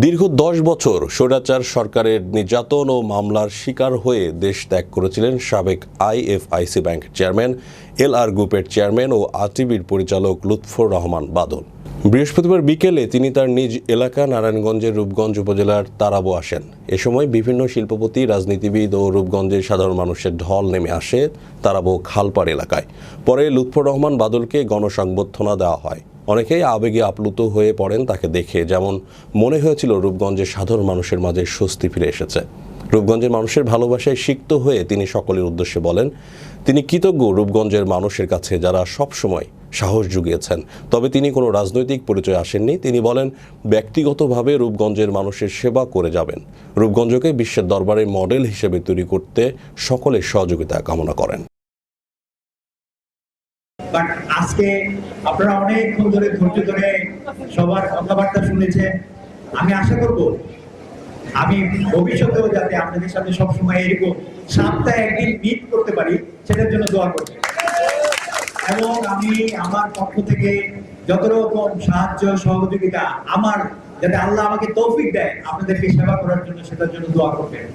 দীর্ঘ ১০ বছর স্বৈরাচার সরকারের নির্যাতন ও মামলার শিকার হয়ে দেশ ত্যাগ করেছিলেন সাবেক আইএফআইসি ব্যাংকের চেয়ারম্যান, এলআর গ্রুপের চেয়ারম্যান ও আরটিভির পরিচালক লুৎফর রহমান বাদল। বৃহস্পতিবার বিকেলে তিনি তার নিজ এলাকা নারায়ণগঞ্জের রূপগঞ্জ উপজেলার তারাবো আসেন। এ সময় বিভিন্ন শিল্পপতি, রাজনীতিবিদ ও রূপগঞ্জের সাধারণ মানুষের ঢল নেমে আসে তারাবো খালপাড় এলাকায়। পরে লুৎফর রহমান বাদলকে গণসংবর্ধনা দেওয়া হয়। অনেকেই আবেগে আপ্লুত হয়ে পড়েন তাকে দেখে, যেমন মনে হয়েছিল রূপগঞ্জের সাধারণ মানুষের মাঝে স্বস্তি ফিরে এসেছে। রূপগঞ্জের মানুষের ভালোবাসায় সিক্ত হয়ে তিনি সকলের উদ্দেশ্যে বলেন, তিনি কৃতজ্ঞ রূপগঞ্জের মানুষের কাছে যারা সবসময় সাহস জুগিয়েছেন। তবে তিনি কোনো রাজনৈতিক পরিচয় আসেননি। তিনি বলেন, ব্যক্তিগতভাবে রূপগঞ্জের মানুষের সেবা করে যাবেন। রূপগঞ্জকে বিশ্বের দরবারে মডেল হিসেবে তৈরি করতে সকলের সহযোগিতা কামনা করেন। বাট আজকে আপনারা অনেকক্ষণ ধরে ধৈর্য ধরে সবার কথাবার্তা শুনেছেন। আমি আশা করব আমি ভবিষ্যতেও যাতে আপনাদের সাথে সবসময় এরকম সপ্তাহে একদিন মিট করতে পারি, সেটার জন্য দোয়া করছি। এবং আমি আমার পক্ষ থেকে যত রকম সাহায্য সহযোগিতা আমার, যাতে আল্লাহ আমাকে তৌফিক দেয় আপনাদেরকে সেবা করার জন্য, সেটার জন্য দোয়া করবেন।